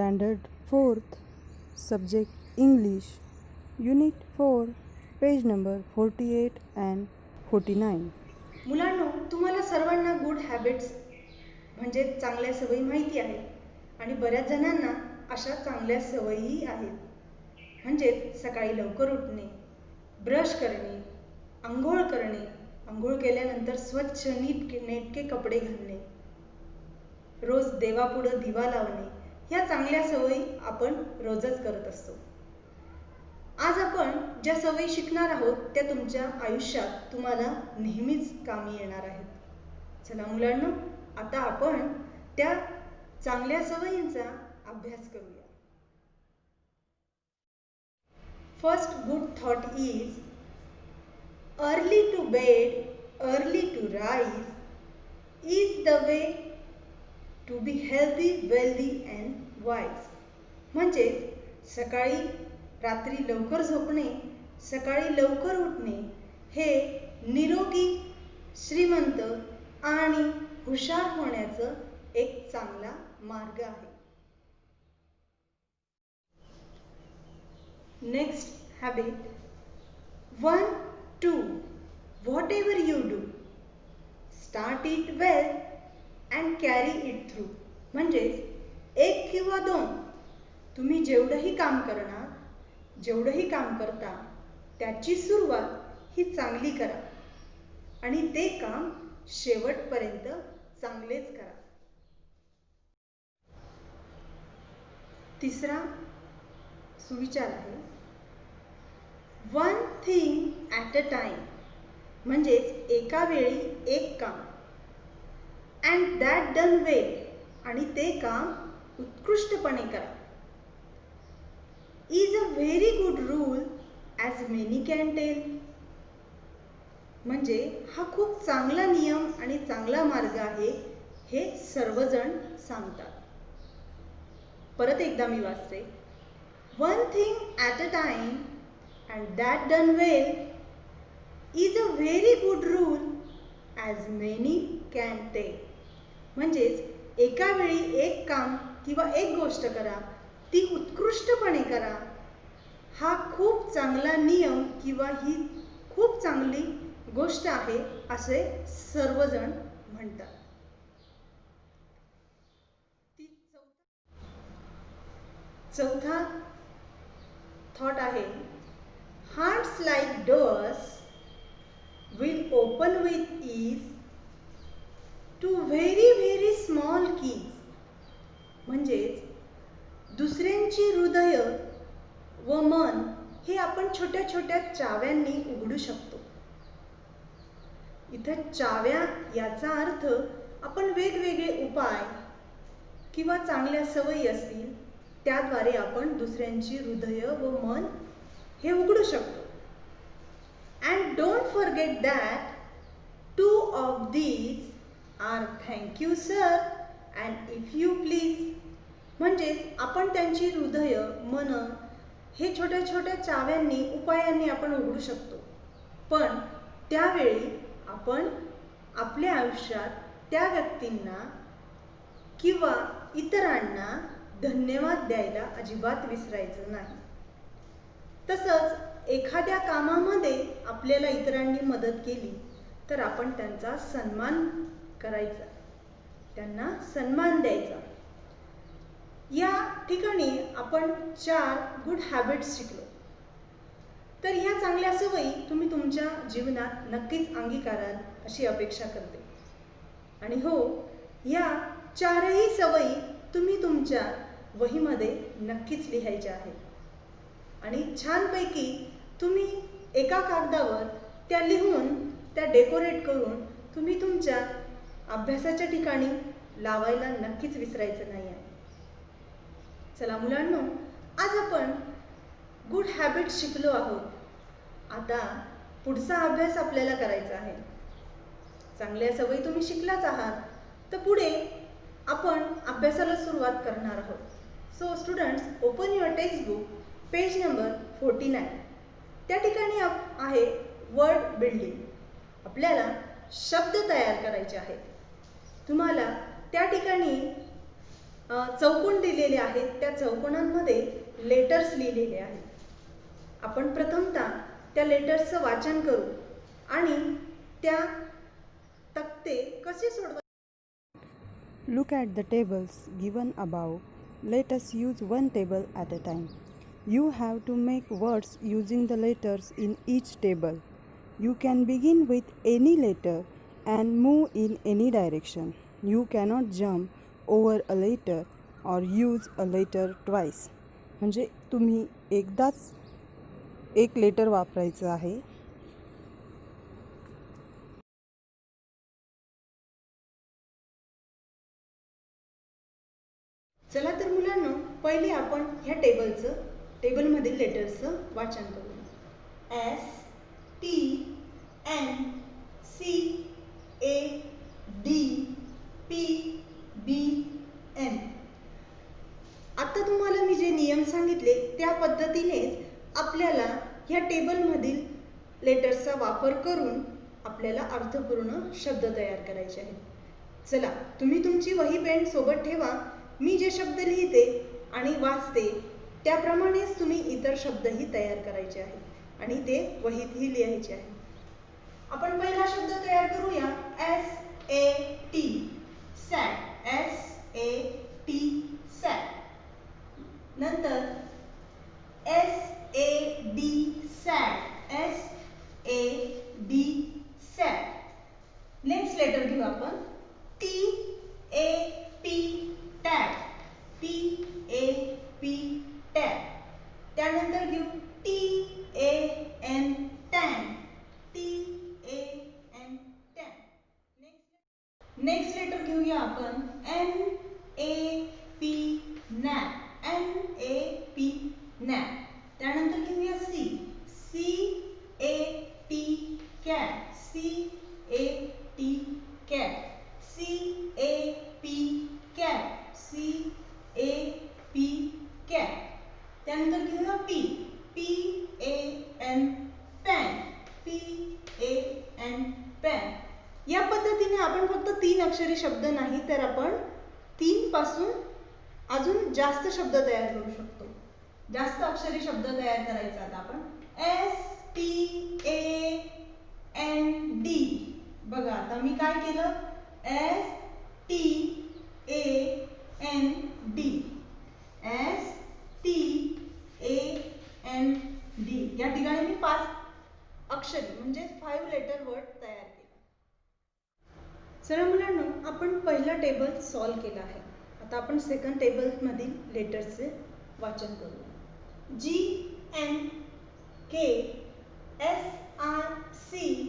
Standard 4th, Subject English, Unit 4, page number 48 and 49. मुलांनो, तुम्हाला सर्वांना गुड हॅबिट्स म्हणजे चांगल्या सवयी माहिती आहेत आणि बऱ्याच जणांना अशा चांगल्या सवयीही आहेत. म्हणजेच सकाळी लवकर उठणे, ब्रश करणे, अंघोळ करणे, अंघोळ केल्यानंतर स्वच्छ नेटके कपडे घालणे, रोज देवापुढं दिवा लावणे, ह्या चांगल्या सवयी आपण रोजच करत असतो. आज आपण ज्या सवयी शिकणार आहोत त्या तुमच्या आयुष्यात तुम्हाला नेहमीच कामी येणार आहेत. चला मुलांनो, आता आपण त्या चांगल्या सवयींचा अभ्यास करूया. First good thought is early to bed, early to rise is the way to be healthy, wealthy and wise. म्हणजे सकाळी रात्री लवकर झोपणे, सकाळी लवकर उठणे हे निरोगी, श्रीमंत आणि हुशार होण्याचं एक चांगला मार्ग आहे. Next habit 1, 2. Whatever you do, start it well and carry it through. म्हणजेच 1 किंवा 2, तुम्ही जेवढंही काम करणार, जेवढंही काम करता त्याची सुरुवात ही चांगली करा आणि ते काम शेवटपर्यंत चांगलेच करा. तिसरा सुविचार आहे 1 thing at a time. म्हणजेच एका वेळी एक काम, अँड दॅट डन वेल, आणि ते काम उत्कृष्टपणे करा. Is a very good rule as many can tell. म्हणजे हा खूप चांगला नियम आणि चांगला मार्ग आहे हे सर्वजण सांगतात. परत एकदा मी वाचते. 1 thing at a time and that done well is a very good rule as many can take. म्हणजेच एका वेळी एक काम किंवा एक गोष्ट करा, ती उत्कृष्टपणे करा, हा खूप चांगला नियम किंवा ही खूप चांगली गोष्ट आहे असे सर्वजण म्हणतात. चौथा थॉट आहे hearts like doors will open with ease to very very small keys. म्हणजेच दुसऱ्यांची हृदय व मन हे आपण छोट्या छोट्या चाव्यांनी उघडू शकतो. इथं चाव्या याचा अर्थ आपण वेगवेगळे उपाय किंवा चांगल्या सवयी असतील त्याद्वारे आपण दुसऱ्यांची हृदय व मन हे उघडू शकतो. And don't forget that 2 of these are thank you sir and if you please. म्हणजेच आपण त्यांची हृदय, मन हे छोट्या छोट्या चाव्यांनी, उपायांनी आपण उघडू शकतो. पण त्यावेळी आपण आपल्या आयुष्यात त्या व्यक्तींना किंवा इतरांना धन्यवाद द्यायला अजिबात विसरायचं नाही. तसंच एखाद्या कामामध्ये आपल्याला इतरांनी मदत केली तर आपण त्यांचा सन्मान करायचा, त्यांना सन्मान द्यायचा. या ठिकाणी आपण 4 गुड हॅबिट्स शिकलो. तर ह्या चांगल्या सवयी तुम्ही तुमच्या जीवनात नक्कीच अंगीकाराल अशी अपेक्षा करते. आणि हो, ह्या 4ही सवयी तुम्ही तुमच्या वहीमध्ये नक्कीच लिहायच्या आहेत आणि छानपैकी तुम्ही एका कागदावर त्या लिहून, त्या डेकोरेट करून तुम्ही तुमच्या अभ्यासाच्या ठिकाणी लावायला नक्कीच विसरायचं नाही आहे. चला मुलांनो, आज आपण गुड हॅबिट्स शिकलो आहोत. आता पुढचा अभ्यास आपल्याला करायचा आहे. चांगल्या सवयी तुम्ही शिकलाच आहात, तर पुढे आपण अभ्यासाला सुरुवात करणार आहोत. So students, open your textbook, page number 49. त्या ठिकाणी आहे वर्ड बिल्डिंग. आपल्याला शब्द तयार करायचे आहेत. तुम्हाला त्या ठिकाणी चौकोन दिलेले आहेत, त्या चौकोनांमध्ये लेटर्स लिहिलेले आहेत. आपण प्रथमतः त्या लेटर्सचं वाचन करू आणि त्या तक्ते कसे सोडवायचे. Look at the tables given above. Let us use one table at a time. You have to make words using the letters in each table. You can begin with any letter and move in any direction. You cannot jump over a letter or use a letter twice. म्हणजे तुम्ही एकदाच एक letter वापरायचं आहे. चला तर मुलांनो, पहिले आपण ह्या टेबलमधील लेटर्सचं वाचन करू. S T N C A D P B N. आता तुम्हाला मी जे नियम सांगितले त्या पद्धतीनेच आपल्याला ह्या टेबलमधील लेटर्सचा वापर करून आपल्याला अर्थपूर्ण शब्द तयार करायचे आहेत. चला, तुम्ही तुमची वही पेन सोबत ठेवा. मी जे शब्द लिहिते आणि वाचते त्याप्रमाणेच तुम्ही इतर शब्दही तयार करायचे आहेत आणि ते वहीतही लिहायचे आहेत. आपण पहिला शब्द तयार करूया. SAT, सॅट. SAT, sat. नंतर SAD, sad. SAD, sad. Next letter घेऊ आपण. TAP, tap. TAP, tap. त्यानंतर घेऊ TAN, tan. TAN, tan. Next letter घेऊया आपण. NAP, nap. NAP, nap. त्यानंतर घेऊया C. CAT, cat. CAT, cat. CAP, cat. CAP, cat. त्यानंतर घेऊया P. PAN, pan. PAN, pan. या पद्धतीने आपण फक्त 3 अक्षरी शब्द नाही तर आपण 3 पासून अजून जास्त शब्द तयार करू शकतो. जास्त अक्षरी शब्द तयार करायचा आता आपण. STAND. बघा आता मी काय केलं. STAND. STAND. या ठिकाणी मी 5 अक्षरी म्हणजे 5 लेटर वर्ड तयार केला. चला मुलांनो, आपण पहिला टेबल सॉल्व केला आहे. आता आपण सेकंड टेबल मधील लेटर्सचे वाचन करूया. GNK, SICBRD.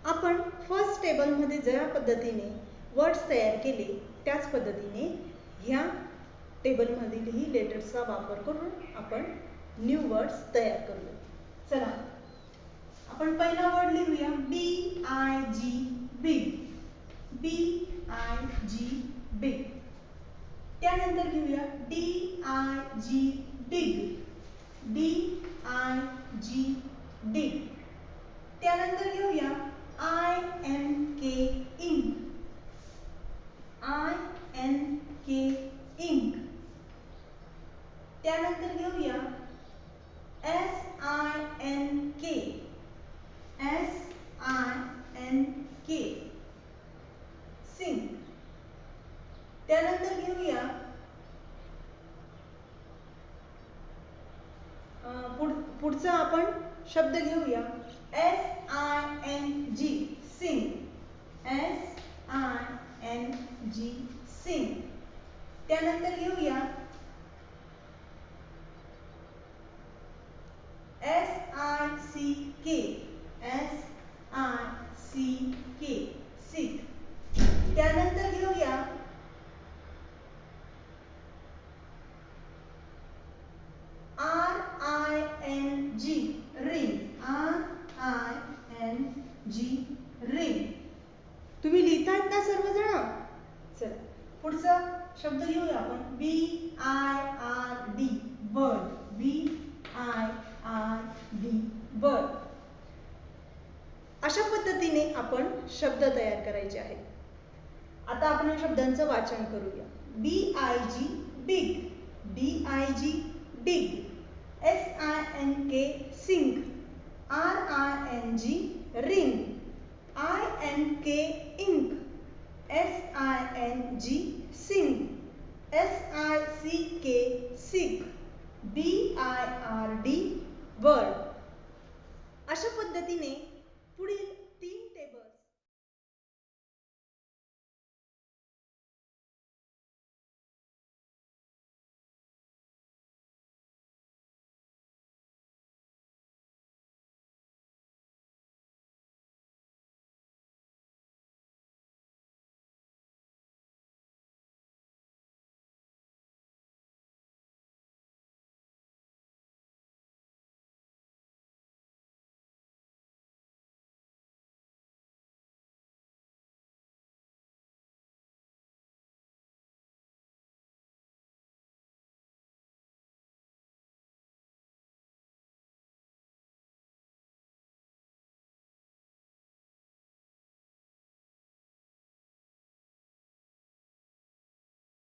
आपण फर्स्ट टेबलमध्ये ज्या पद्धतीने वर्ड्स तयार केले त्याच पद्धतीने ह्या टेबलमधीलही लेटर्सचा वापर करून आपण न्यू वर्ड्स तयार करूया. चला, आपण पहिला वर्ड लिहूया. BIG, big. BIG, big. त्यानंतर घेऊया DIG, डिग. DIG, डिग. त्यानंतर घेऊया INK, इंक. INK, Inc. त्यानंतर घेऊया SINK. SINK, sink. त्यानंतर घेऊया पुढचा आपण शब्द घेऊया. SING, सिंग. SING, सिंग. त्यानंतर घेऊया SICK. SICK, सिक. त्यानंतर घेऊया RING, रिंग. RING, ring. तुम्ही लिहितायत ना सर्वजण? चला, पुढचा शब्द घेऊया आपण. BIRD, bird. BIRD, bird. अशा पद्धतीने आपण शब्द तयार करायचे आहेत. आता आपण या शब्दांचं वाचन करूया. BIG big, DIG dig, SINK sink, RING ring, INK ink, SING sing, SICK sick, BIRD word. अशा पद्धतीने पुढील